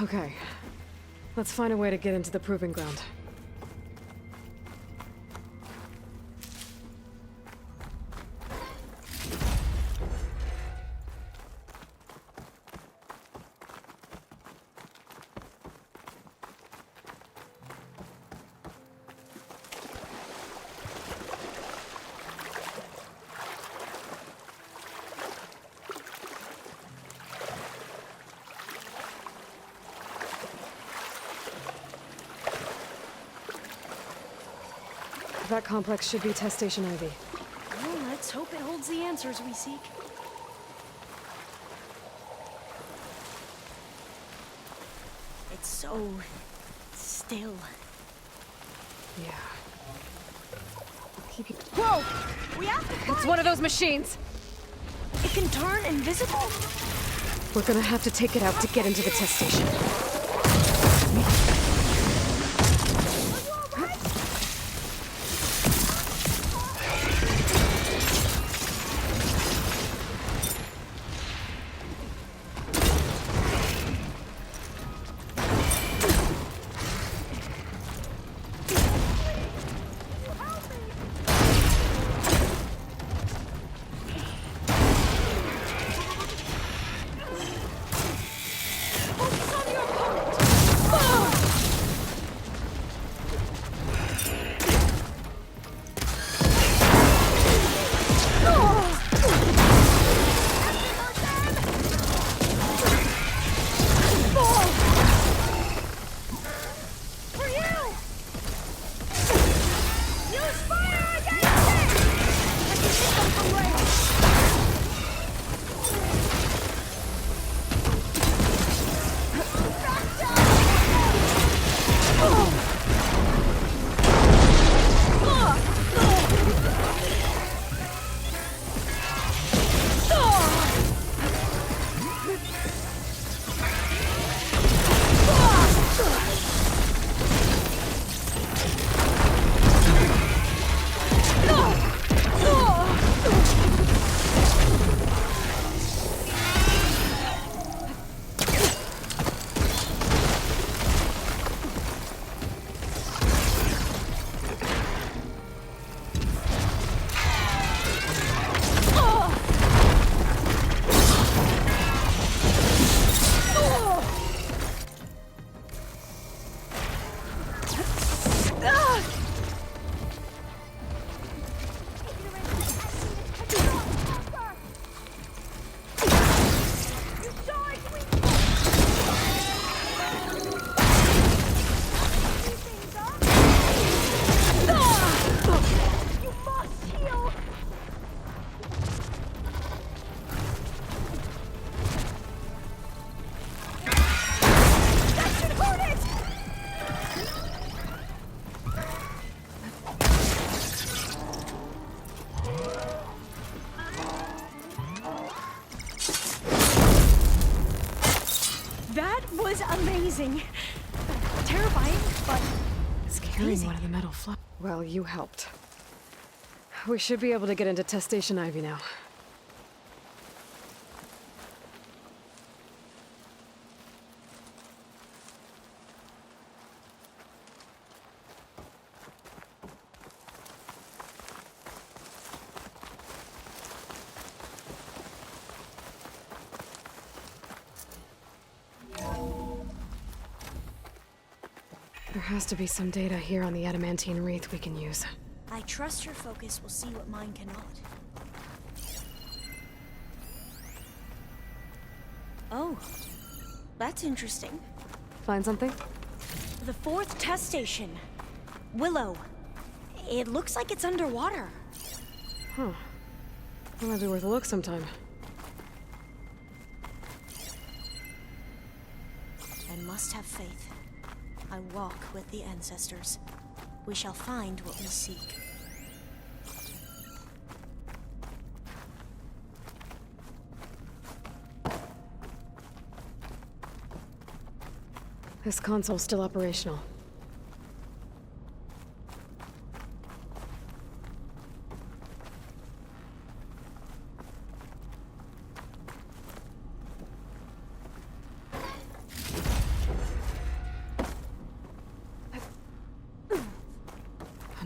Okay. Let's find a way to get into the proving ground. That complex should be test station Ivy. Well, let's hope it holds the answers we seek. It's so still. Yeah. Keep it. Whoa! We have to find It's one of those machines! It can turn invisible? We're gonna have to take it out to get into the test station. Amazing. Terrifying, but it's carrying amazing. One of the metal flaps. Well, you helped. We should be able to get into test station Ivy now. There has to be some data here on the adamantine wreath we can use. I trust your focus will see what mine cannot. Oh, that's interesting. Find something? The 4th test station. Willow. It looks like it's underwater. Huh. That might be worth a look sometime. I must have faith. I walk with the ancestors. We shall find what we seek. This console's still operational.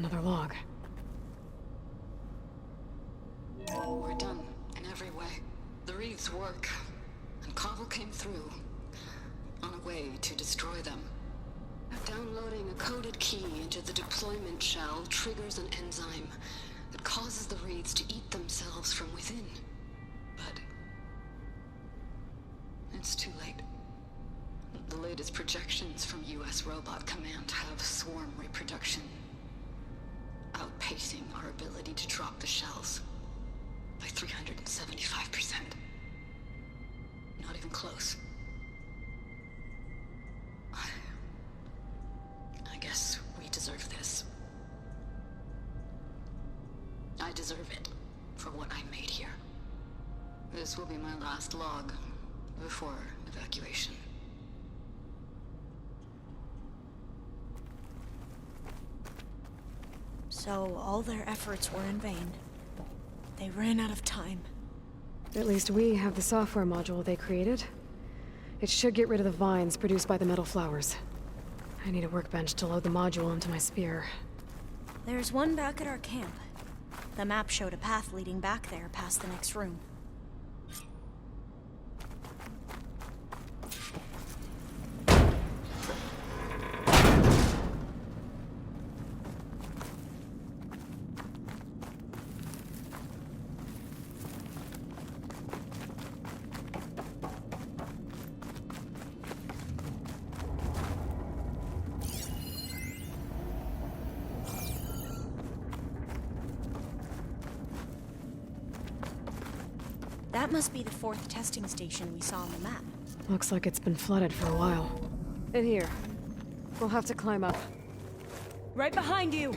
Another log. We're done, in every way. The reeds work, and Cobble came through, on a way to destroy them. Downloading a coded key into the deployment shell triggers an enzyme that causes the reeds to eat themselves from within. But it's too late. The latest projections from US Robot Command have swarm reproduction outpacing our ability to drop the shells by 375%. Not even close. I guess we deserve this. I deserve it for what I made here. This will be my last log before evacuation. So all their efforts were in vain. They ran out of time. At least we have the software module they created. It should get rid of the vines produced by the metal flowers. I need a workbench to load the module into my spear. There's one back at our camp. The map showed a path leading back there past the next room. That must be the 4th testing station we saw on the map. Looks like it's been flooded for a while. In here. We'll have to climb up. Right behind you!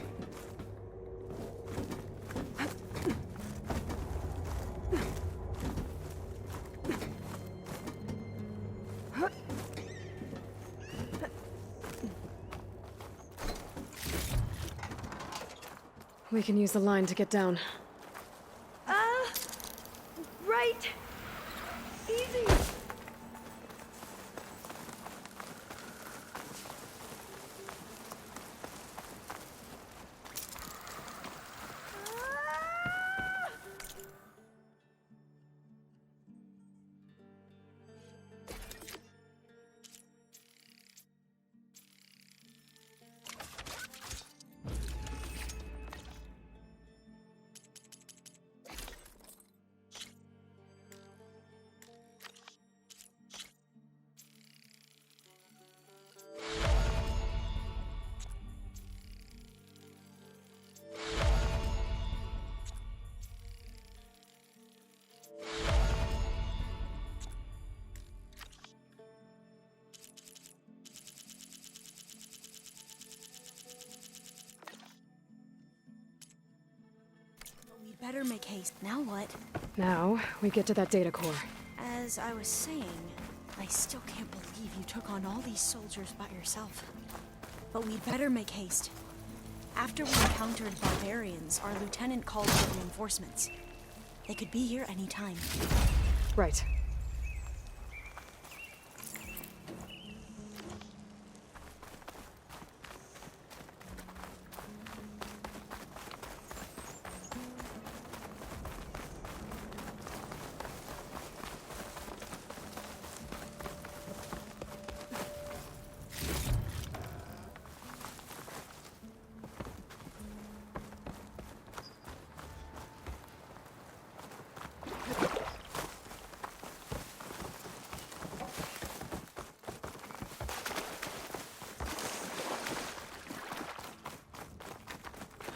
We can use the line to get down. Right! Easy! We'd better make haste. Now what? Now, we get to that data core. As I was saying, I still can't believe you took on all these soldiers by yourself. But we'd better make haste. After we encountered barbarians, our lieutenant called for reinforcements. They could be here any time. Right.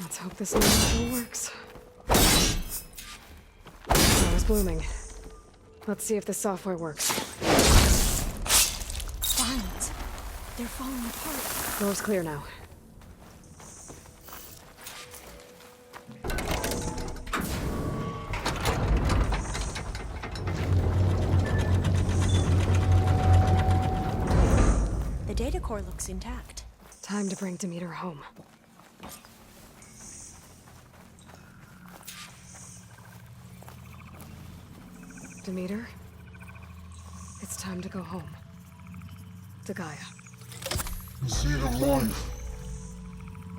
Let's hope this new module works. Now it's blooming. Let's see if the software works. Vines. They're falling apart. Floor's clear now. The data core looks intact. Time to bring Demeter home. Demeter, it's time to go home. To Gaia. The seed of life.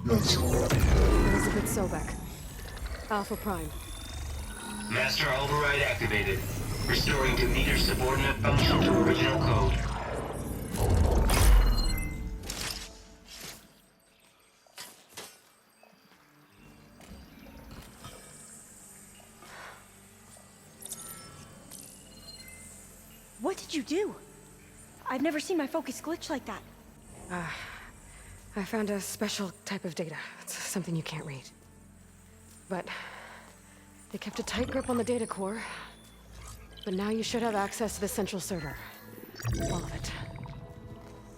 Yes, Lord. Elizabeth Sobek. Alpha Prime. Master override activated. Restoring Demeter's subordinate function to original code. What did you do? I've never seen my focus glitch like that. I found a special type of data. It's something you can't read. But they kept a tight grip on the data core. But now you should have access to the central server. All of it.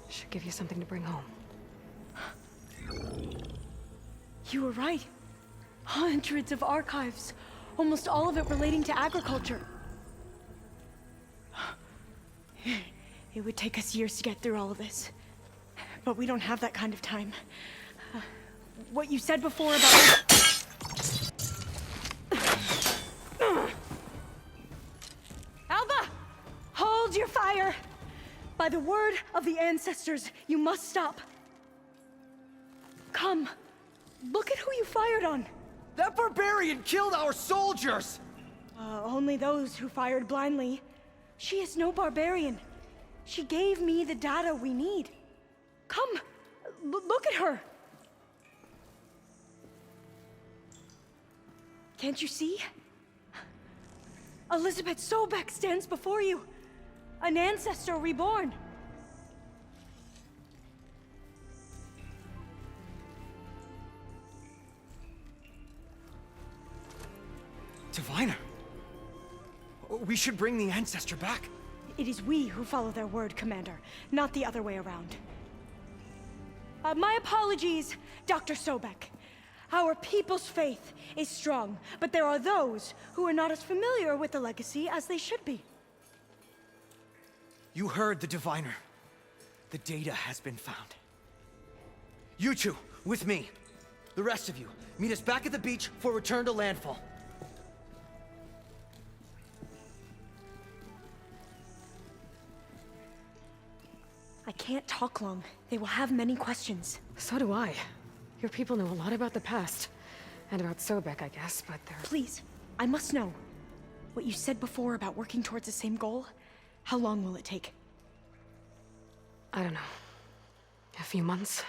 Should give you something to bring home. You were right. Hundreds of archives. Almost all of it relating to agriculture. It would take us years to get through all of this. But we don't have that kind of time. What you said before about... Alva! Hold your fire! By the word of the ancestors, you must stop. Come. Look at who you fired on. That barbarian killed our soldiers! Only those who fired blindly. She is no barbarian. She gave me the data we need. Come, look at her. Can't you see? Elizabeth Sobek stands before you. An ancestor reborn. Diviner. We should bring the ancestor back. It is we who follow their word, Commander, not the other way around. My apologies, Dr. Sobek. Our people's faith is strong, but there are those who are not as familiar with the legacy as they should be. You heard the diviner. The data has been found. You two, with me. The rest of you, meet us back at the beach for return to landfall. I can't talk long. They will have many questions. So do I. Your people know a lot about the past. And about Sobek, I guess, but they're... Please, I must know. What you said before about working towards the same goal, how long will it take? I don't know. A few months?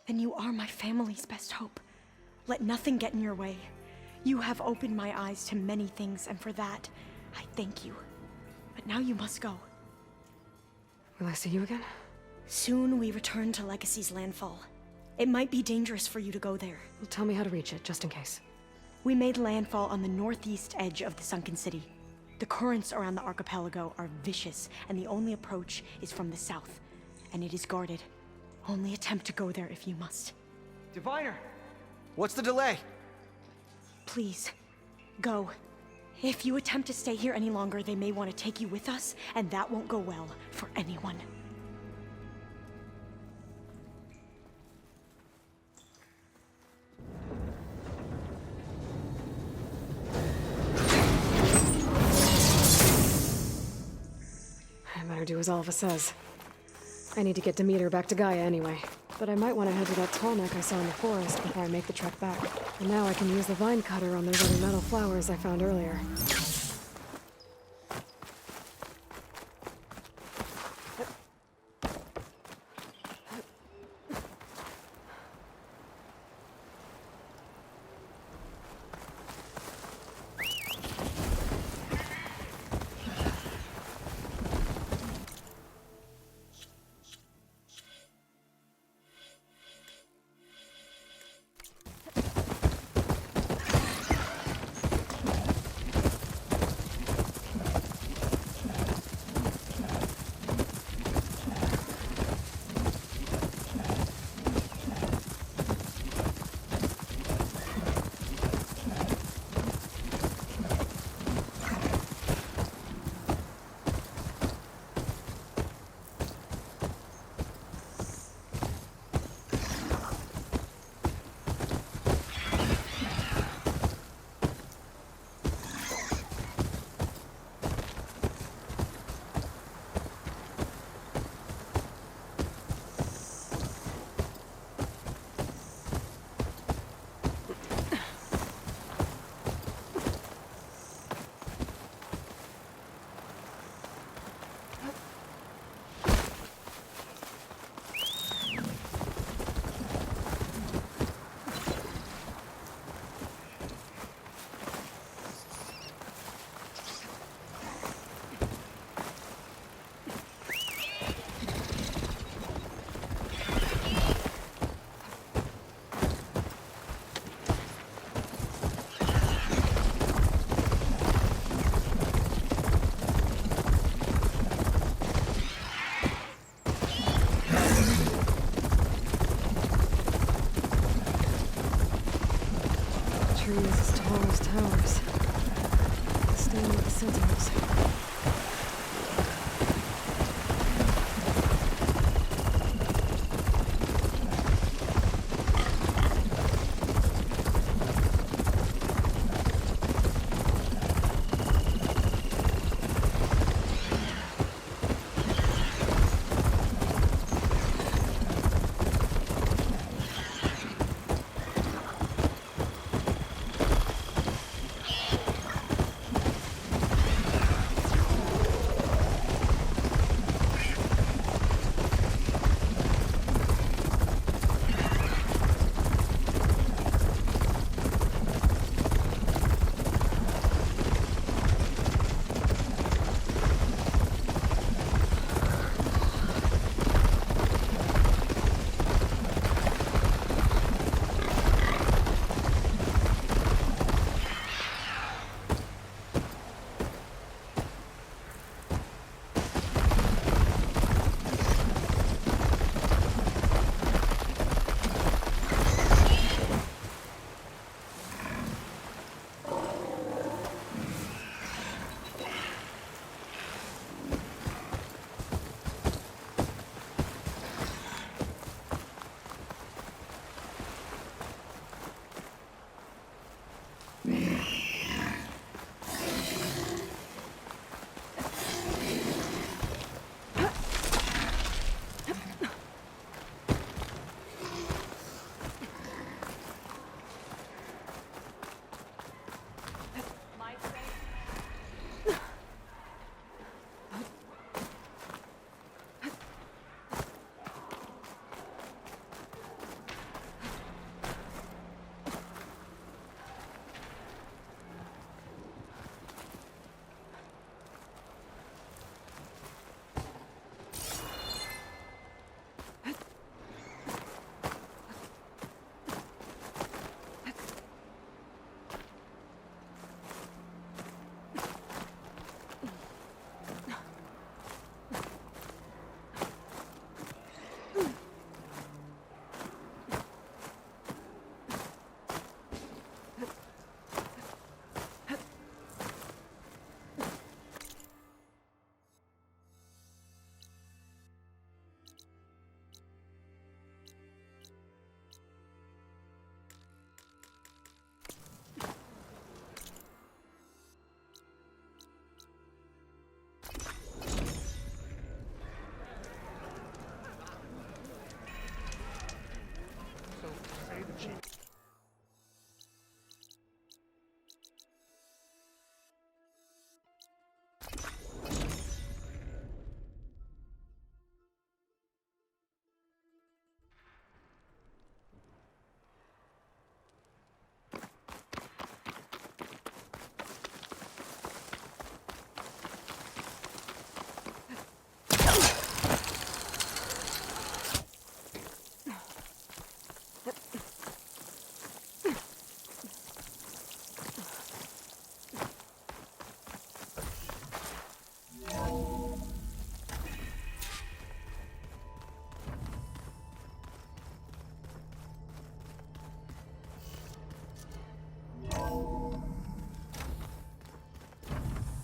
Then you are my family's best hope. Let nothing get in your way. You have opened my eyes to many things, and for that, I thank you. But now you must go. Will I see you again? Soon we return to Legacy's landfall. It might be dangerous for you to go there. Well, tell me how to reach it, just in case. We made landfall on the northeast edge of the sunken city. The currents around the archipelago are vicious, and the only approach is from the south. And it is guarded. Only attempt to go there if you must. Diviner! What's the delay? Please, go. If you attempt to stay here any longer, they may want to take you with us, and that won't go well for anyone. I better do as Alva says. I need to get Demeter back to Gaia anyway. But I might want to head to that tall neck I saw in the forest before I make the trek back. And now I can use the vine cutter on those other metal flowers I found earlier. tree is as tall as towers. Staying with the sentinels.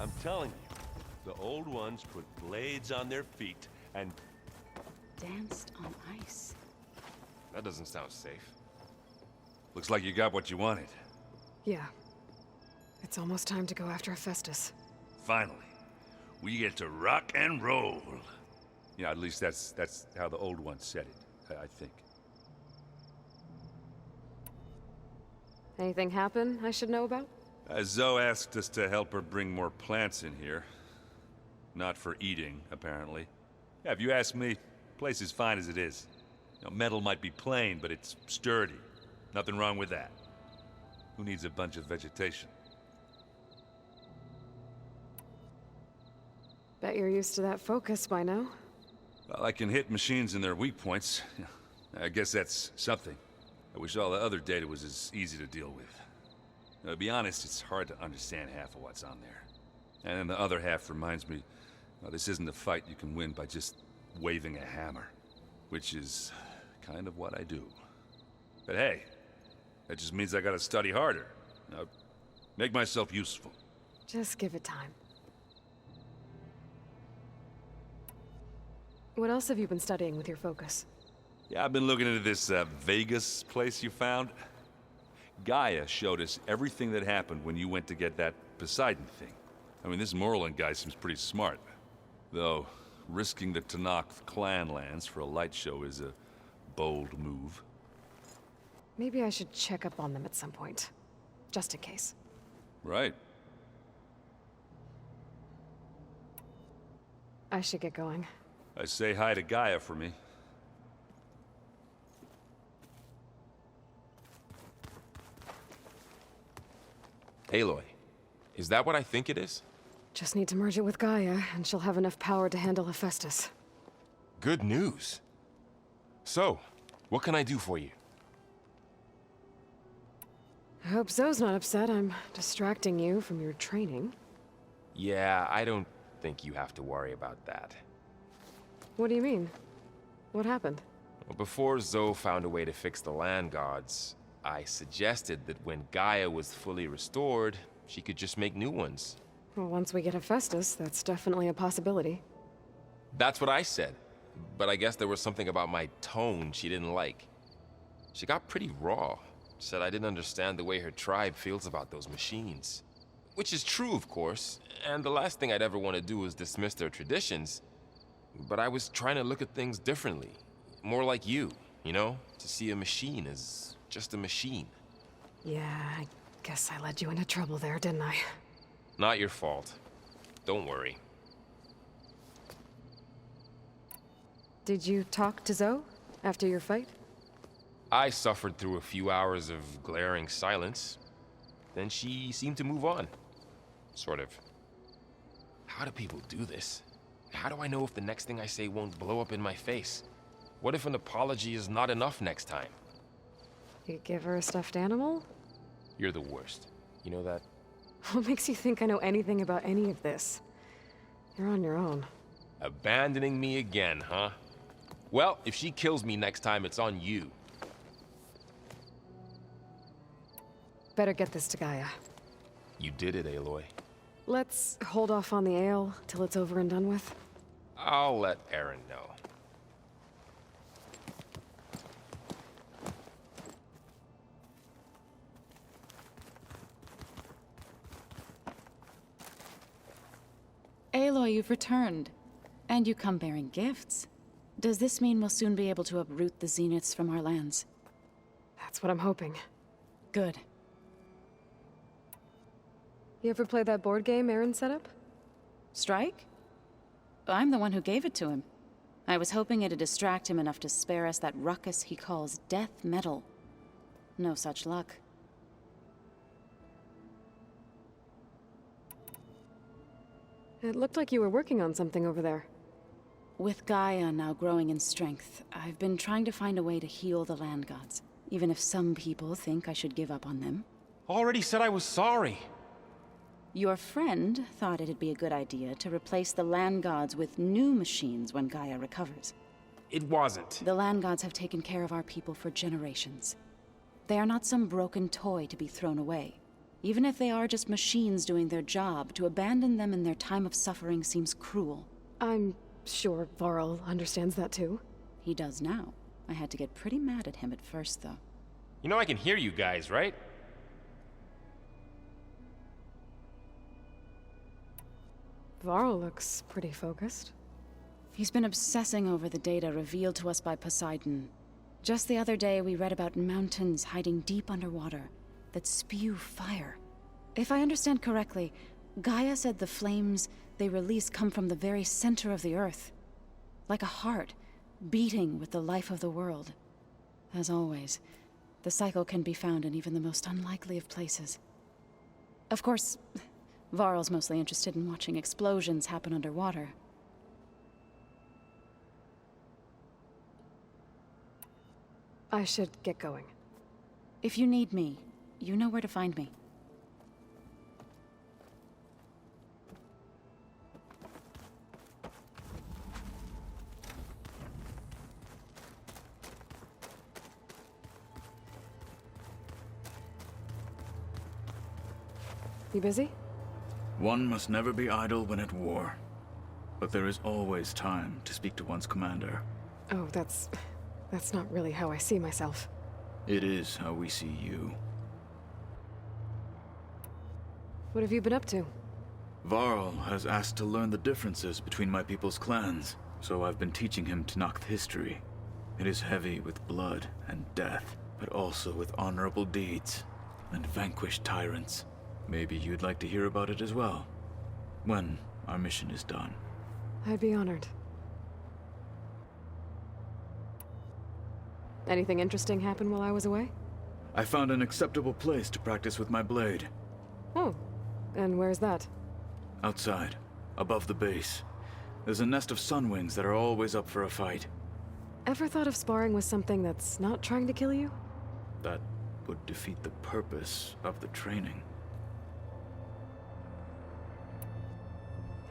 I'm telling you, the old ones put blades on their feet and... Danced on ice. That doesn't sound safe. Looks like you got what you wanted. Yeah. It's almost time to go after Hephaestus. Finally. We get to rock and roll. Yeah, at least that's how the old ones said it, I think. Anything happen I should know about? Zoe asked us to help her bring more plants in here. Not for eating, apparently. Yeah, if you ask me, the place is fine as it is. You know, metal might be plain, but it's sturdy. Nothing wrong with that. Who needs a bunch of vegetation? Bet you're used to that focus by now. Well, I can hit machines in their weak points. I guess that's something. I wish all the other data was as easy to deal with. To be honest, it's hard to understand half of what's on there. And then the other half reminds me, well, this isn't a fight you can win by just waving a hammer. Which is kind of what I do. But hey, that just means I gotta study harder. I'll make myself useful. Just give it time. What else have you been studying with your focus? Yeah, I've been looking into this Vegas place you found. Gaia showed us everything that happened when you went to get that Poseidon thing. I mean, this Morlun guy seems pretty smart. Though, risking the Tenakth clan lands for a light show is a bold move. Maybe I should check up on them at some point. Just in case. Right. I should get going. I say hi to Gaia for me. Aloy, is that what I think it is? Just need to merge it with Gaia, and she'll have enough power to handle Hephaestus. Good news. So, what can I do for you? I hope Zoe's not upset I'm distracting you from your training. Yeah, I don't think you have to worry about that. What do you mean? What happened? Well, before Zoe found a way to fix the land gods, I suggested that when Gaia was fully restored, she could just make new ones. Well, once we get Hephaestus, that's definitely a possibility. That's what I said, but I guess there was something about my tone she didn't like. She got pretty raw. Said I didn't understand the way her tribe feels about those machines. Which is true, of course, and the last thing I'd ever want to do is dismiss their traditions. But I was trying to look at things differently. More like you know? To see a machine as just a machine. Yeah, I guess I led you into trouble there, didn't I? Not your fault. Don't worry. Did you talk to Zoe after your fight? I suffered through a few hours of glaring silence. Then she seemed to move on. Sort of. How do people do this? How do I know if the next thing I say won't blow up in my face? What if an apology is not enough next time? You give her a stuffed animal? You're the worst. You know that? What makes you think I know anything about any of this? You're on your own. Abandoning me again, huh? Well, if she kills me next time, it's on you. Better get this to Gaia. You did it, Aloy. Let's hold off on the ale till it's over and done with. I'll let Aaron know. Aloy, you've returned. And you come bearing gifts. Does this mean we'll soon be able to uproot the Zeniths from our lands? That's what I'm hoping. Good. You ever play that board game Aaron set up? Strike? I'm the one who gave it to him. I was hoping it'd distract him enough to spare us that ruckus he calls death metal. No such luck. It looked like you were working on something over there. With Gaia now growing in strength, I've been trying to find a way to heal the land gods, even if some people think I should give up on them. Already said I was sorry. Your friend thought it'd be a good idea to replace the land gods with new machines when Gaia recovers. It wasn't. The land gods have taken care of our people for generations. They are not some broken toy to be thrown away. Even if they are just machines doing their job, to abandon them in their time of suffering seems cruel. I'm sure Varl understands that too. He does now. I had to get pretty mad at him at first, though. You know I can hear you guys, right? Varl looks pretty focused. He's been obsessing over the data revealed to us by Poseidon. Just the other day, we read about mountains hiding deep underwater that spew fire. If I understand correctly, Gaia said the flames they release come from the very center of the Earth. Like a heart, beating with the life of the world. As always, the cycle can be found in even the most unlikely of places. Of course, Varl's mostly interested in watching explosions happen underwater. I should get going. If you need me, you know where to find me. You busy? One must never be idle when at war. But there is always time to speak to one's commander. Oh, that's not really how I see myself. It is how we see you. What have you been up to? Varl has asked to learn the differences between my people's clans, so I've been teaching him Tenakth history. It is heavy with blood and death, but also with honorable deeds and vanquished tyrants. Maybe you'd like to hear about it as well, when our mission is done. I'd be honored. Anything interesting happen while I was away? I found an acceptable place to practice with my blade. Oh, and where's that? Outside, above the base. There's a nest of sunwings that are always up for a fight. Ever thought of sparring with something that's not trying to kill you? That would defeat the purpose of the training.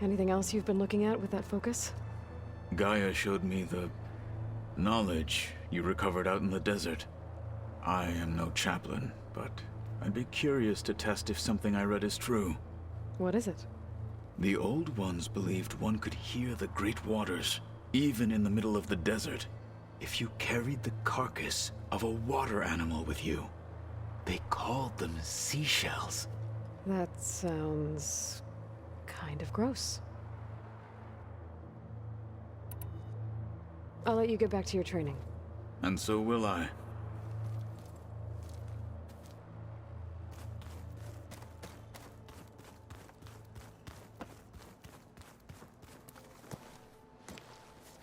Anything else you've been looking at with that focus? Gaia showed me the knowledge you recovered out in the desert. I am no chaplain, but I'd be curious to test if something I read is true. What is it? The Old Ones believed one could hear the great waters, even in the middle of the desert, if you carried the carcass of a water animal with you. They called them seashells. That sounds kind of gross. I'll let you get back to your training. And so will I.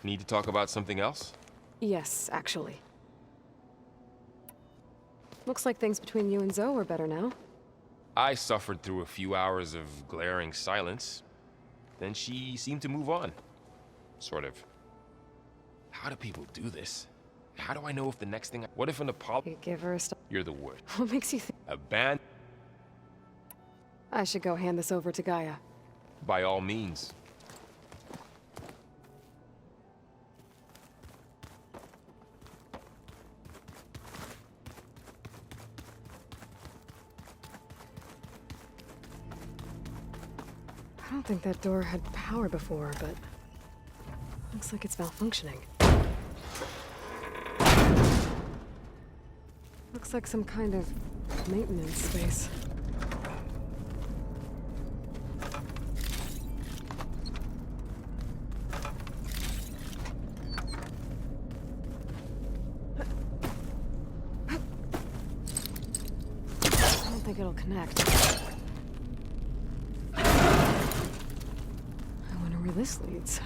Need to talk about something else? Yes, actually. Looks like things between you and Zoe are better now. I suffered through a few hours of glaring silence. Then she seemed to move on. Sort of. How do people do this? How do I know if the next thing What if an apology? You give her a You're the worst. What makes you think? I should go hand this over to Gaia. By all means. I don't think that door had power before, but looks like it's malfunctioning. Looks like some kind of maintenance space. I don't think it'll connect. I wonder where this leads.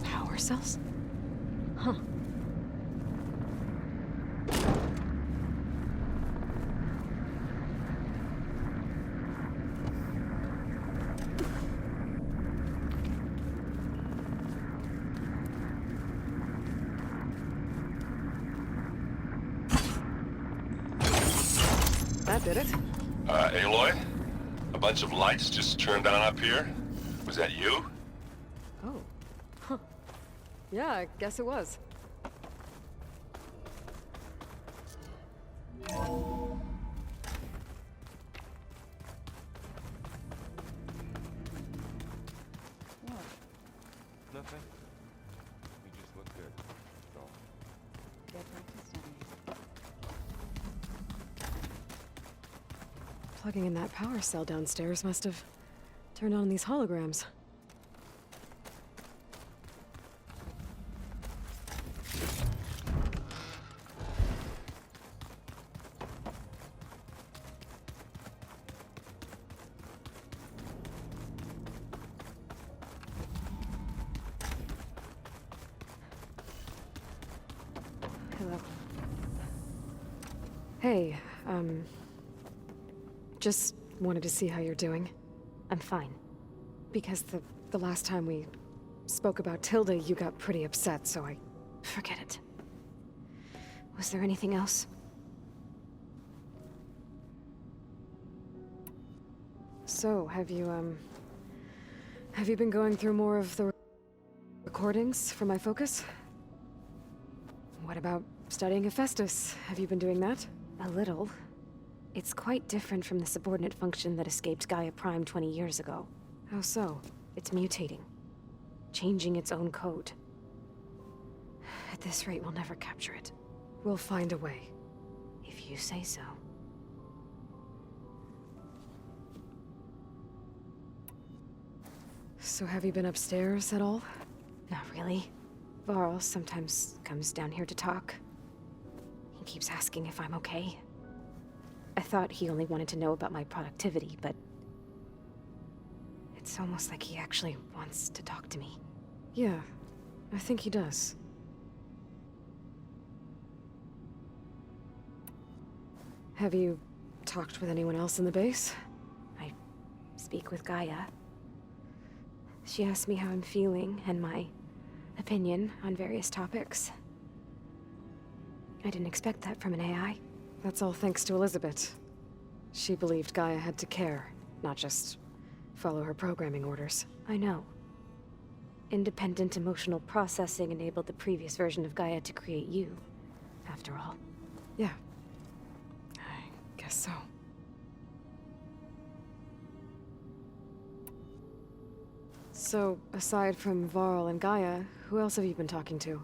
Power cells? Huh. That did it. Aloy? A bunch of lights just turned on up here? Was that you? Oh. Huh. Yeah, I guess it was. Nothing. You just look good. That's all. Plugging in that power cell downstairs must have turned on these holograms. Hello. Hey, just wanted to see how you're doing. I'm fine. Because the last time we spoke about Tilda, you got pretty upset, so I... Forget it. Was there anything else? So, have you been going through more of the recordings for my focus? What about studying Hephaestus? Have you been doing that? A little. It's quite different from the subordinate function that escaped Gaia Prime 20 years ago. How so? It's mutating. Changing its own code. At this rate, we'll never capture it. We'll find a way. If you say so. So have you been upstairs at all? Not really. Varl sometimes comes down here to talk. He keeps asking if I'm okay. I thought he only wanted to know about my productivity, but... it's almost like he actually wants to talk to me. Yeah, I think he does. Have you talked with anyone else in the base? I speak with Gaia. She asked me how I'm feeling and my opinion on various topics. I didn't expect that from an AI. That's all thanks to Elizabeth. She believed Gaia had to care, not just follow her programming orders. I know. Independent emotional processing enabled the previous version of Gaia to create you, after all. Yeah. I guess so. So, aside from Varl and Gaia, who else have you been talking to?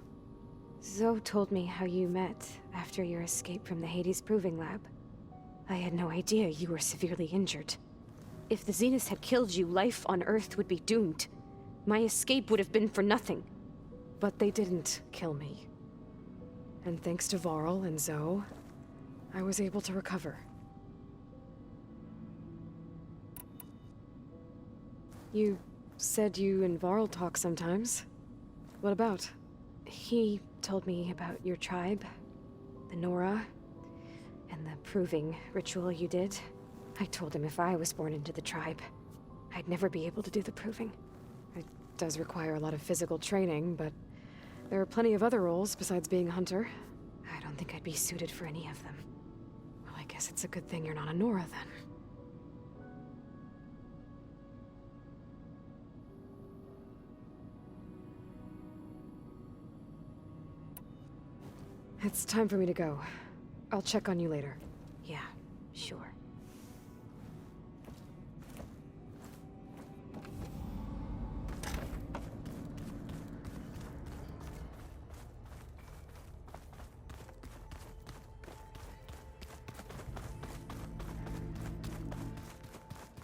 Zoe told me how you met after your escape from the Hades Proving Lab. I had no idea you were severely injured. If the Zeniths had killed you, life on Earth would be doomed. My escape would have been for nothing. But they didn't kill me. And thanks to Varl and Zoe, I was able to recover. You said you and Varl talk sometimes. What about? He told me about your tribe, the Nora, and the proving ritual you did. I told him if I was born into the tribe, I'd never be able to do the proving. It does require a lot of physical training, but there are plenty of other roles besides being a hunter. I don't think I'd be suited for any of them. Well, I guess it's a good thing you're not a Nora, then. It's time for me to go. I'll check on you later. Yeah, sure.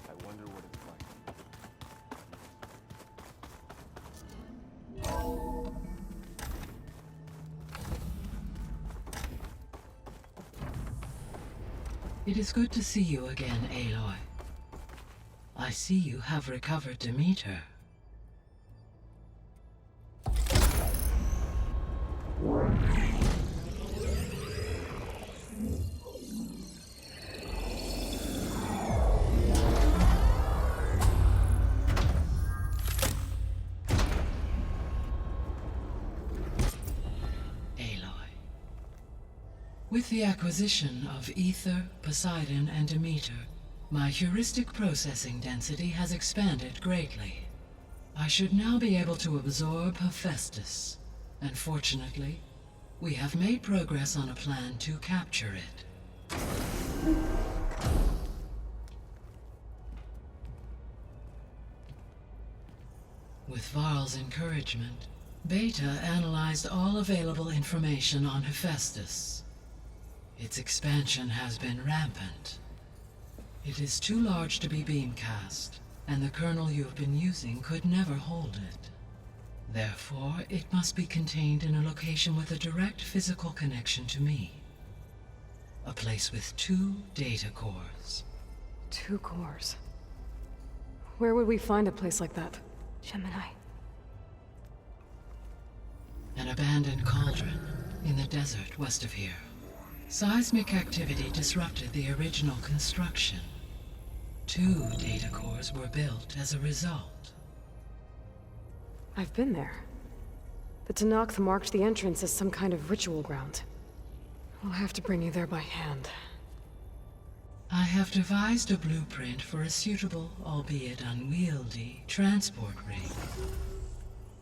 I wonder what it's like. It is good to see you again, Aloy. I see you have recovered Demeter. With the acquisition of Ether, Poseidon, and Demeter, my heuristic processing density has expanded greatly. I should now be able to absorb Hephaestus, and fortunately, we have made progress on a plan to capture it. With Varl's encouragement, Beta analyzed all available information on Hephaestus. Its expansion has been rampant. It is too large to be beamcast, and the kernel you have been using could never hold it. Therefore, it must be contained in a location with a direct physical connection to me. A place with 2 data cores. 2 cores? Where would we find a place like that? Gemini. An abandoned cauldron in the desert west of here. Seismic activity disrupted the original construction. 2 data cores were built as a result. I've been there. The Tenakth marked the entrance as some kind of ritual ground. We'll have to bring you there by hand. I have devised a blueprint for a suitable, albeit unwieldy, transport ring.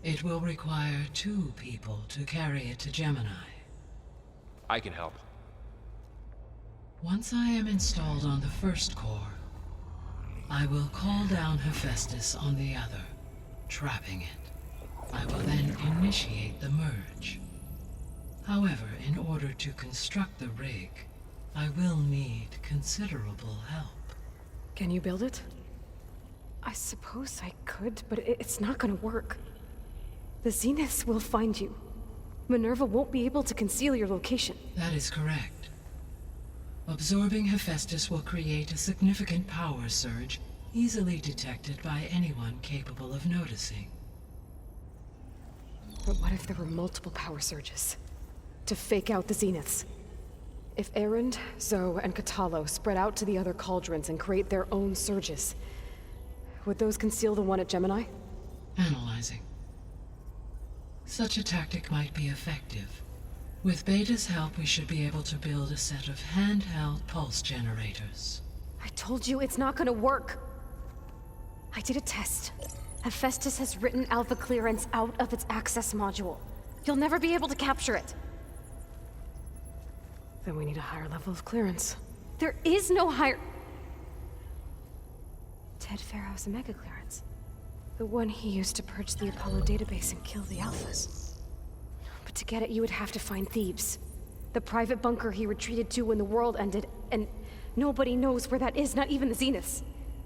It will require 2 people to carry it to Gemini. I can help. Once I am installed on the first core, I will call down Hephaestus on the other, trapping it. I will then initiate the merge. However, in order to construct the rig, I will need considerable help. Can you build it? I suppose I could, but it's not gonna work. The Zeniths will find you. Minerva won't be able to conceal your location. That is correct. Absorbing Hephaestus will create a significant power surge, easily detected by anyone capable of noticing. But what if there were multiple power surges? To fake out the Zeniths? If Erend, Zoe, and Katalo spread out to the other cauldrons and create their own surges, would those conceal the one at Gemini? Analyzing. Such a tactic might be effective. With Beta's help, we should be able to build a set of handheld pulse generators. I told you it's not gonna work. I did a test. Hephaestus has written Alpha clearance out of its access module. You'll never be able to capture it. Then we need a higher level of clearance. There is no higher... Ted Pharaoh's Omega clearance. The one he used to purge the Apollo database and kill the Alphas. But to get it, you would have to find Thebes. The private bunker he retreated to when the world ended, and nobody knows where that is, not even the Zeniths.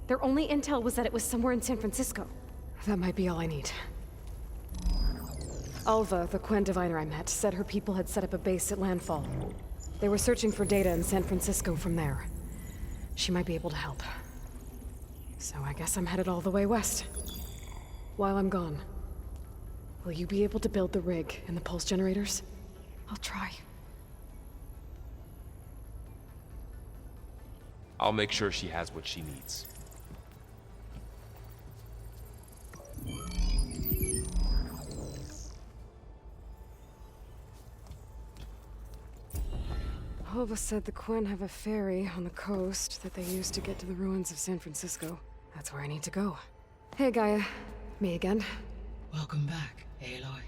Their only intel was that it was somewhere in San Francisco. That might be all I need. Alva, the Quen diviner I met, said her people had set up a base at landfall. They were searching for data in San Francisco from there. She might be able to help. So I guess I'm headed all the way west. While I'm gone, will you be able to build the rig and the pulse generators? I'll try. I'll make sure she has what she needs. Alva said the Quen have a ferry on the coast that they use to get to the ruins of San Francisco. That's where I need to go. Hey, Gaia. Me again. Welcome back, Aloy.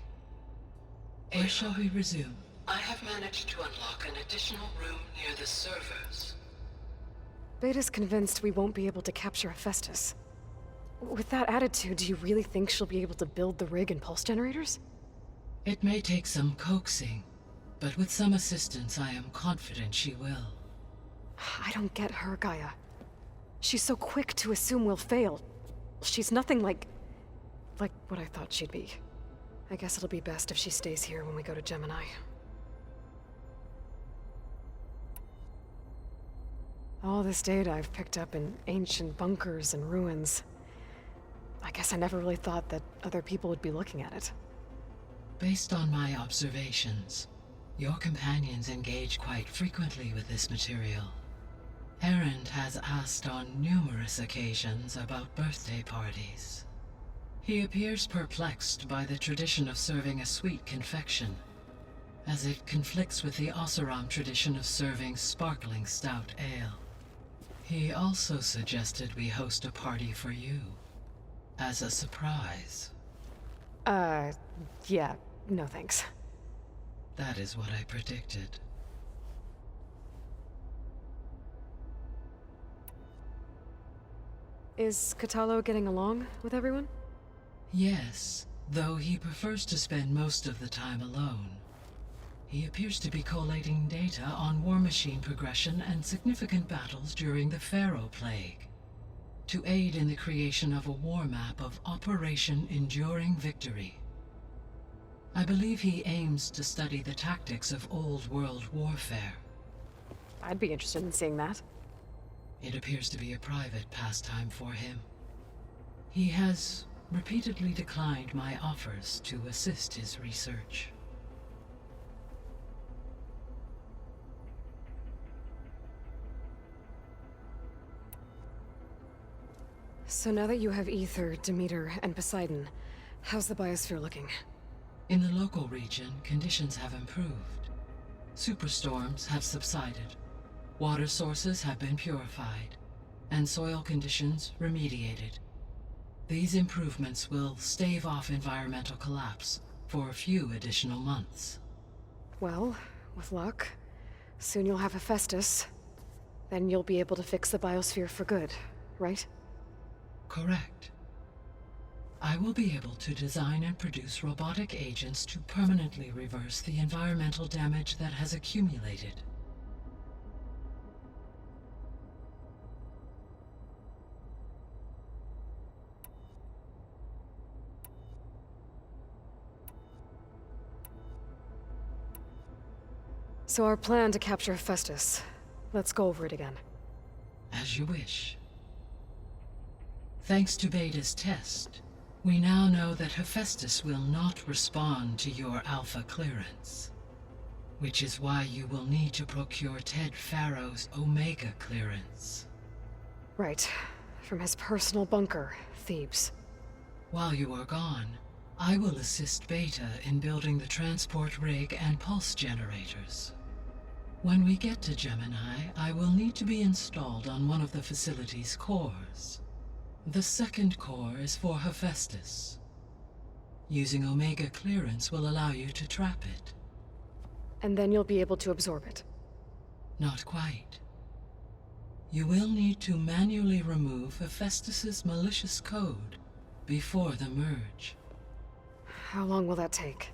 Where shall we resume? I have managed to unlock an additional room near the servers. Beta's convinced we won't be able to capture Hephaestus. With that attitude, do you really think she'll be able to build the rig and pulse generators? It may take some coaxing, but with some assistance, I am confident she will. I don't get her, Gaia. She's so quick to assume we'll fail. She's nothing like what I thought she'd be. I guess it'll be best if she stays here when we go to Gemini. All this data I've picked up in ancient bunkers and ruins. I guess I never really thought that other people would be looking at it. Based on my observations, your companions engage quite frequently with this material. Erend has asked on numerous occasions about birthday parties. He appears perplexed by the tradition of serving a sweet confection, as it conflicts with the Oseram tradition of serving sparkling stout ale. He also suggested we host a party for you, as a surprise. Yeah, no thanks. That is what I predicted. Is Katalo getting along with everyone? Yes, though he prefers to spend most of the time alone. He appears to be collating data on war machine progression and significant battles during the Pharaoh Plague, to aid in the creation of a war map of Operation Enduring Victory. I believe he aims to study the tactics of Old World warfare. I'd be interested in seeing that. It appears to be a private pastime for him. He has repeatedly declined my offers to assist his research. So now that you have Ether, Demeter, and Poseidon, how's the biosphere looking? In the local region, conditions have improved. Superstorms have subsided. Water sources have been purified, and soil conditions remediated. These improvements will stave off environmental collapse for a few additional months. Well, with luck, Soon you'll have Hephaestus. Then you'll be able to fix the biosphere for good, right? Correct. I will be able to design and produce robotic agents to permanently reverse the environmental damage that has accumulated. So our plan to capture Hephaestus. Let's go over it again. As you wish. Thanks to Beta's test, we now know that Hephaestus will not respond to your Alpha clearance. Which is why you will need to procure Ted Farrow's Omega clearance. Right. From his personal bunker, Thebes. While you are gone, I will assist Beta in building the transport rig and pulse generators. When we get to Gemini, I will need to be installed on one of the facility's cores. The second core is for Hephaestus. Using Omega clearance will allow you to trap it. And then you'll be able to absorb it. Not quite. You will need to manually remove Hephaestus's malicious code before the merge. How long will that take?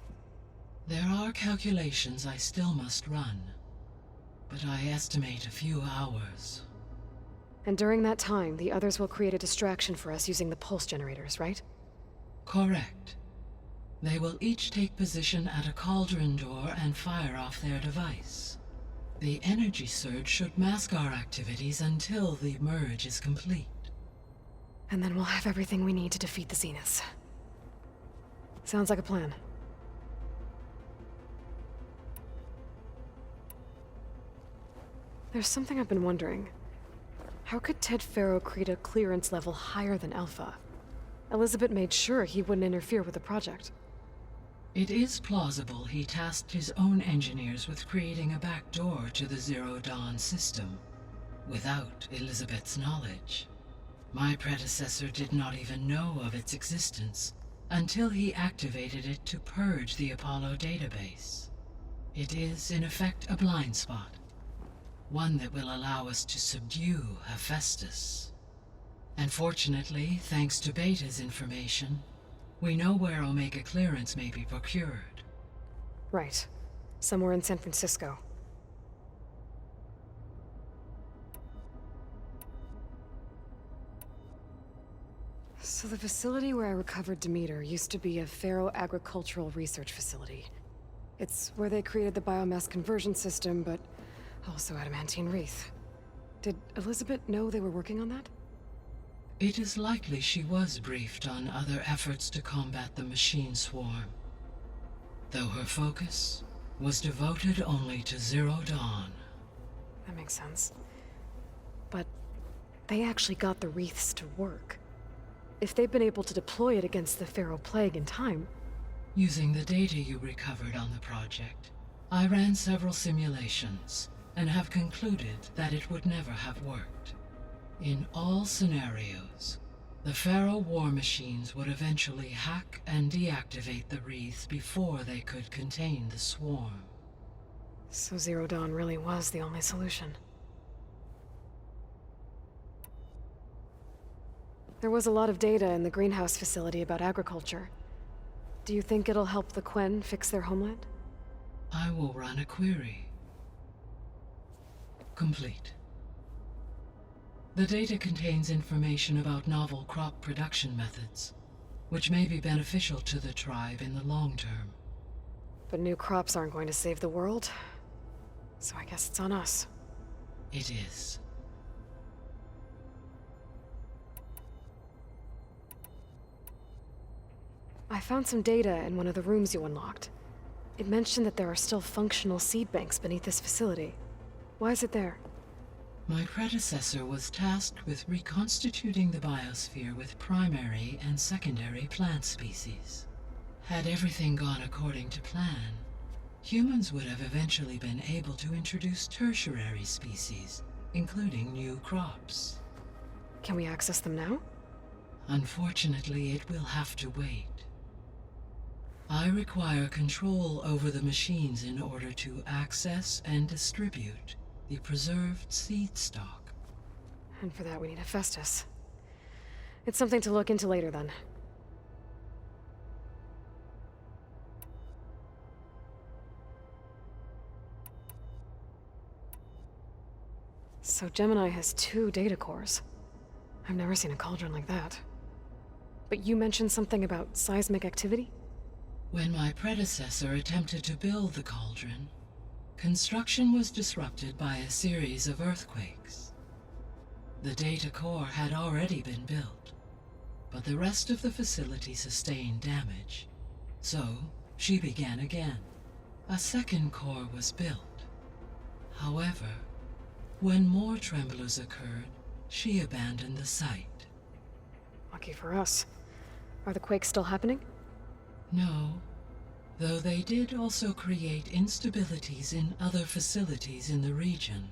There are calculations I still must run, but I estimate a few hours. And during that time, the others will create a distraction for us using the pulse generators, right? Correct. They will each take position at a cauldron door and fire off their device. The energy surge should mask our activities until the merge is complete. And then we'll have everything we need to defeat the Zeniths. Sounds like a plan. There's something I've been wondering. How could Ted Farrow create a clearance level higher than Alpha? Elizabeth made sure he wouldn't interfere with the project. It is plausible he tasked his own engineers with creating a back door to the Zero Dawn system, without Elizabeth's knowledge. My predecessor did not even know of its existence until he activated it to purge the Apollo database. It is, in effect, a blind spot. One that will allow us to subdue Hephaestus. And fortunately, thanks to Beta's information, we know where Omega clearance may be procured. Right. Somewhere in San Francisco. So the facility where I recovered Demeter used to be a Pharaoh agricultural research facility. It's where they created the biomass conversion system, but also adamantine wreath. Did Elizabeth know they were working on that? It is likely she was briefed on other efforts to combat the machine swarm, though her focus was devoted only to Zero Dawn. That makes sense. But they actually got the wreaths to work. If they've been able to deploy it against the Pharaoh Plague in time... Using the data you recovered on the project, I ran several simulations and have concluded that it would never have worked. In all scenarios, the Pharaoh war machines would eventually hack and deactivate the wreaths before they could contain the swarm. So Zero Dawn really was the only solution. There was a lot of data in the greenhouse facility about agriculture. Do you think it'll help the Quen fix their homeland? I will run a query. Complete. The data contains information about novel crop production methods, which may be beneficial to the tribe in the long term. But new crops aren't going to save the world, so I guess it's on us. It is. I found some data in one of the rooms you unlocked. It mentioned that there are still functional seed banks beneath this facility. Why is it there? My predecessor was tasked with reconstituting the biosphere with primary and secondary plant species. Had everything gone according to plan, humans would have eventually been able to introduce tertiary species, including new crops. Can we access them now? Unfortunately, it will have to wait. I require control over the machines in order to access and distribute the preserved seed stock. And for that we need Hephaestus. It's something to look into later then. So Gemini has 2 data cores. I've never seen a cauldron like that. But you mentioned something about seismic activity? When my predecessor attempted to build the cauldron, construction was disrupted by a series of earthquakes. The data core had already been built, but the rest of the facility sustained damage. So, she began again. A second core was built. However, when more tremblers occurred, she abandoned the site. Lucky for us. Are the quakes still happening? No, though they did also create instabilities in other facilities in the region.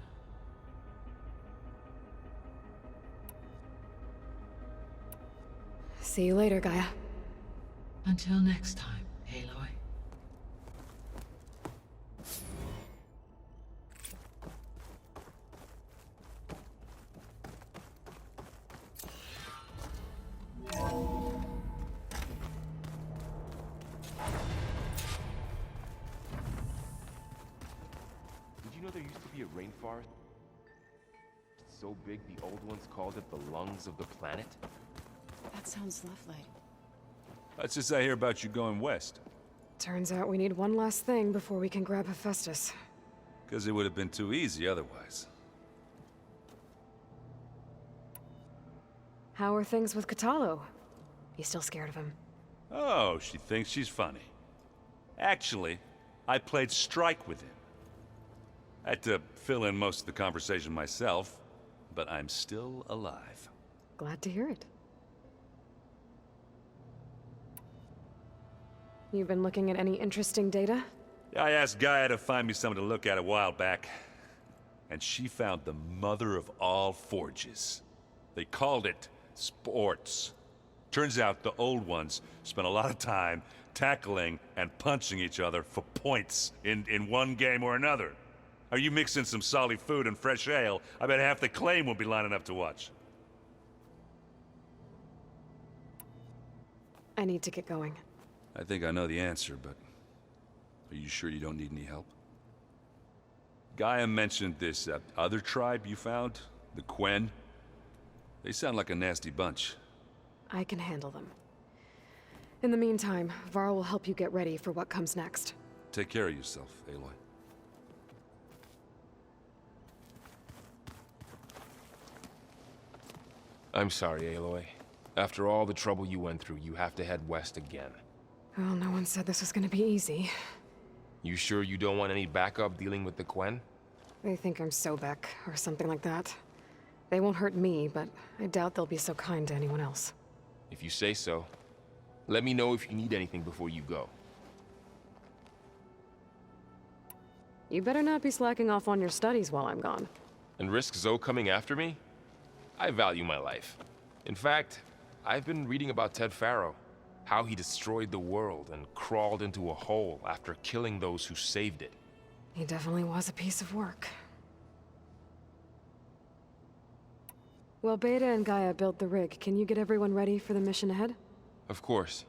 See you later, Gaia. Until next time, Aloy. Did you know there used to be a rainforest so big the old ones called it the lungs of the planet? That sounds lovely. That's just I hear about you going west. Turns out we need one last thing before we can grab Hephaestus. Because it would have been too easy otherwise. How are things with Katalo? You still scared of him? Oh, she thinks she's funny. Actually, I played strike with him. I had to fill in most of the conversation myself, but I'm still alive. Glad to hear it. You've been looking at any interesting data? I asked Gaia to find me something to look at a while back, and she found the mother of all forges. They called it sports. Turns out the old ones spent a lot of time tackling and punching each other for points in one game or another. Are you mixing some solid food and fresh ale? I bet half the claim will be lining up to watch. I need to get going. I think I know the answer, but are you sure you don't need any help? Gaia mentioned this other tribe you found, the Quen. They sound like a nasty bunch. I can handle them. In the meantime, Varl will help you get ready for what comes next. Take care of yourself, Aloy. I'm sorry, Aloy. After all the trouble you went through, you have to head west again. Well, no one said this was gonna be easy. You sure you don't want any backup dealing with the Quen? They think I'm Sobek, or something like that. They won't hurt me, but I doubt they'll be so kind to anyone else. If you say so. Let me know if you need anything before you go. You better not be slacking off on your studies while I'm gone. And risk Zoe coming after me? I value my life. In fact, I've been reading about Ted Faro. How he destroyed the world and crawled into a hole after killing those who saved it. He definitely was a piece of work. Well, Beta and Gaia built the rig. Can you get everyone ready for the mission ahead? Of course.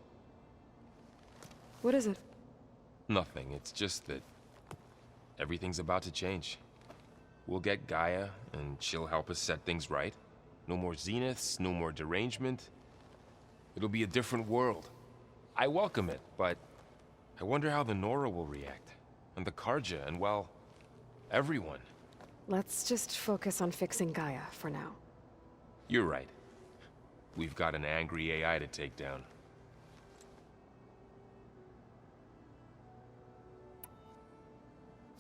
What is it? Nothing. It's just that everything's about to change. We'll get Gaia, and she'll help us set things right. No more zeniths, no more derangement. It'll be a different world. I welcome it, but I wonder how the Nora will react. And the Karja, and well, everyone. Let's just focus on fixing Gaia for now. You're right. We've got an angry AI to take down.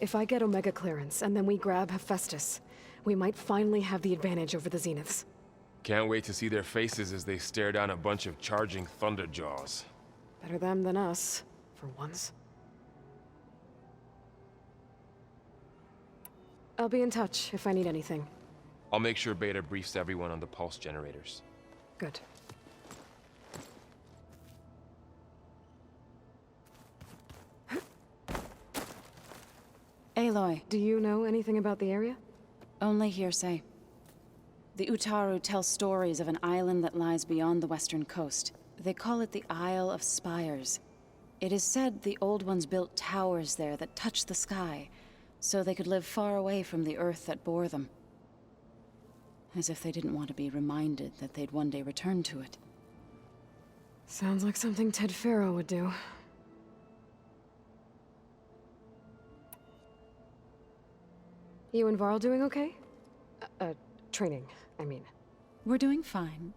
If I get Omega clearance, and then we grab Hephaestus, we might finally have the advantage over the Zeniths. Can't wait to see their faces as they stare down a bunch of charging Thunderjaws. Better them than us, for once. I'll be in touch if I need anything. I'll make sure Beta briefs everyone on the pulse generators. Good. Aloy. Do you know anything about the area? Only hearsay. The Utaru tell stories of an island that lies beyond the western coast. They call it the Isle of Spires. It is said the Old Ones built towers there that touch the sky, so they could live far away from the earth that bore them. As if they didn't want to be reminded that they'd one day return to it. Sounds like something Ted Faro would do. You and Varl doing okay? Training, I mean. We're doing fine.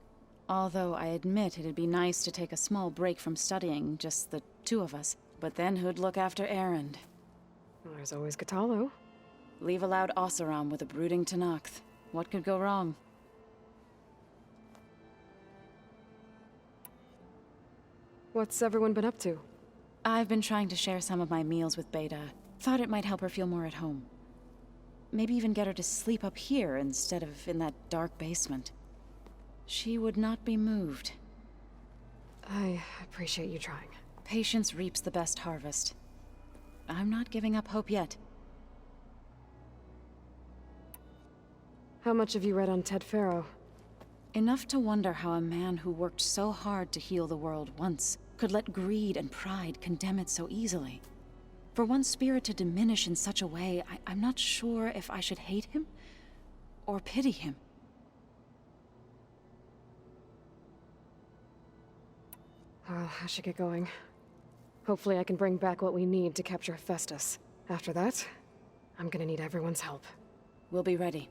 Although I admit it'd be nice to take a small break from studying, just the two of us. But then who'd look after Erend? Well, there's always Katalo. Leave a loud Oseram with a brooding Tenakth. What could go wrong? What's everyone been up to? I've been trying to share some of my meals with Beta. Thought it might help her feel more at home. Maybe even get her to sleep up here instead of in that dark basement. She would not be moved. I appreciate you trying. Patience reaps the best harvest. I'm not giving up hope yet. How much have you read on Ted Faro? Enough to wonder how a man who worked so hard to heal the world once could let greed and pride condemn it so easily. For one spirit to diminish in such a way, I'm not sure if I should hate him or pity him. Well, I should get going. Hopefully I can bring back what we need to capture Hephaestus. After that, I'm gonna need everyone's help. We'll be ready.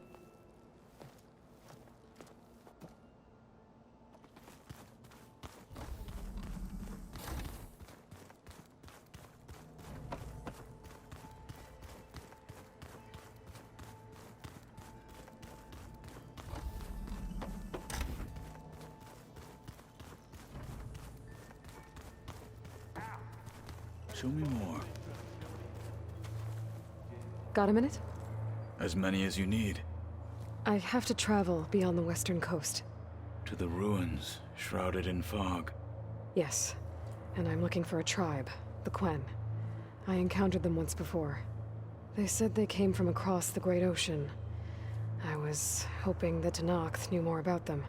Show me more. Got a minute? As many as you need. I have to travel beyond the western coast. To the ruins, shrouded in fog. Yes, and I'm looking for a tribe, the Quen. I encountered them once before. They said they came from across the Great Ocean. I was hoping that Tenakth knew more about them.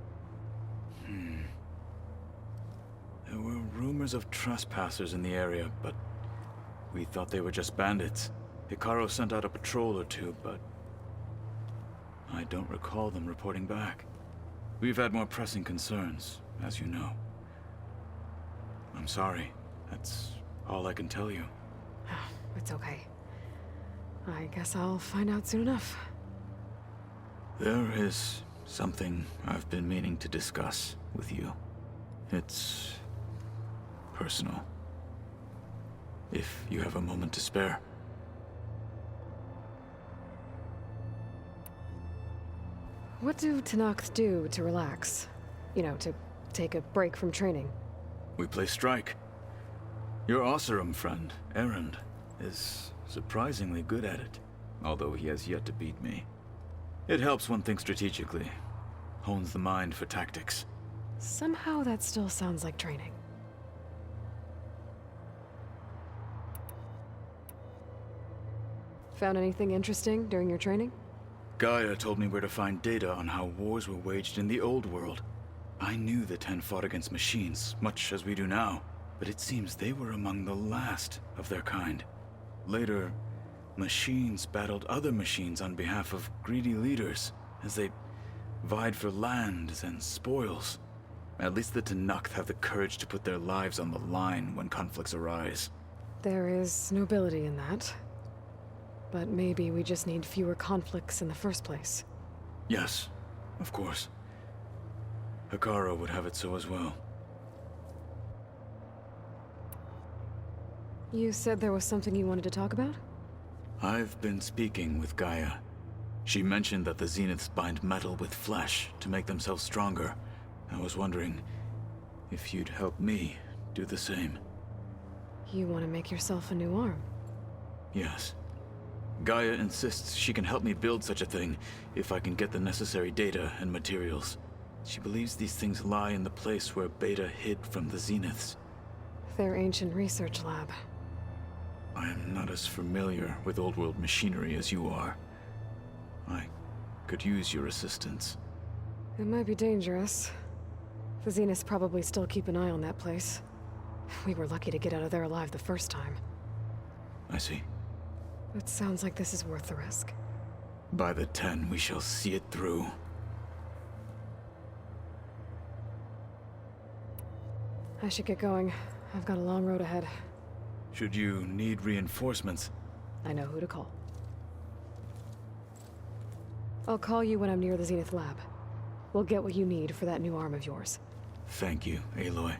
There were rumors of trespassers in the area, but we thought they were just bandits. Hikaru sent out a patrol or two, but I don't recall them reporting back. We've had more pressing concerns, as you know. I'm sorry. That's all I can tell you. It's okay. I guess I'll find out soon enough. There is something I've been meaning to discuss with you. It's personal. If you have a moment to spare. What do Tenakth do to relax? You know, to take a break from training? We play strike. Your Oseram friend, Erend, is surprisingly good at it, although he has yet to beat me. It helps one think strategically, hones the mind for tactics. Somehow that still sounds like training. Found anything interesting during your training? Gaia told me where to find data on how wars were waged in the old world. I knew the Ten fought against machines, much as we do now, but it seems they were among the last of their kind. Later, machines battled other machines on behalf of greedy leaders, as they vied for lands and spoils. At least the Tenakth have the courage to put their lives on the line when conflicts arise. There is nobility in that. But maybe we just need fewer conflicts in the first place. Yes, of course. Hikaru would have it so as well. You said there was something you wanted to talk about? I've been speaking with Gaia. She mentioned that the Zeniths bind metal with flesh to make themselves stronger. I was wondering if you'd help me do the same. You want to make yourself a new arm? Yes. Gaia insists she can help me build such a thing if I can get the necessary data and materials. She believes these things lie in the place where Beta hid from the Zeniths. Their ancient research lab. I I'm not as familiar with old world machinery as you are. I could use your assistance. It might be dangerous. The Zeniths probably still keep an eye on that place. We were lucky to get out of there alive the first time. I see. It sounds like this is worth the risk. By the 10, we shall see it through. I should get going. I've got a long road ahead. Should you need reinforcements? I know who to call. I'll call you when I'm near the Zenith lab. We'll get what you need for that new arm of yours. Thank you, Aloy.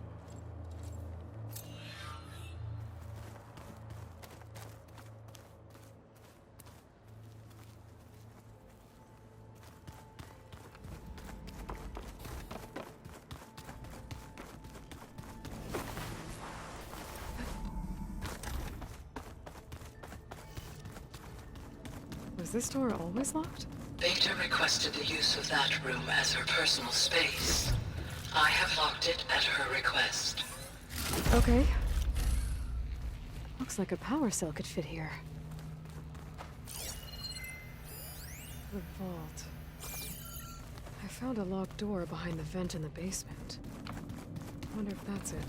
Was this door always locked? Beta requested the use of that room as her personal space. I have locked it at her request. Okay. Looks like a power cell could fit here. The vault. I found a locked door behind the vent in the basement. Wonder if that's it.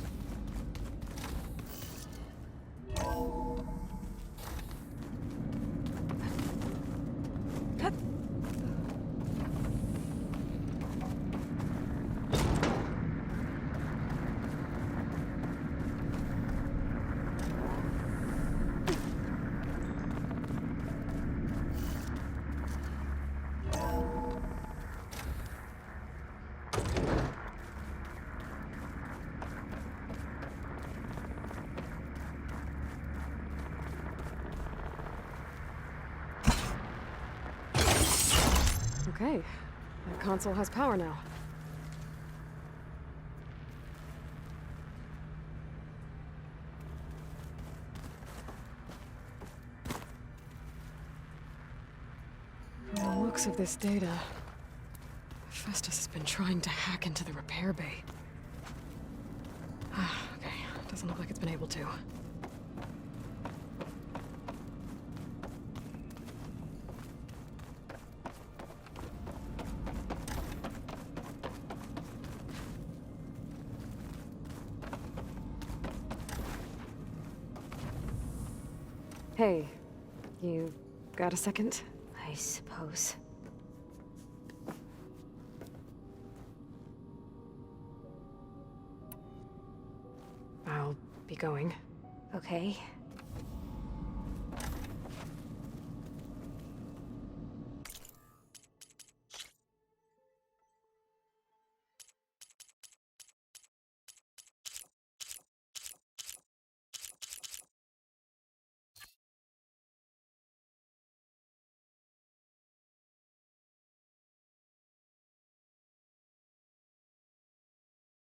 Okay, that console has power now. From the looks of this data, Festus has been trying to hack into the repair bay. Okay, doesn't look like it's been able to. Hey, you got a second? I suppose. I'll be going. Okay.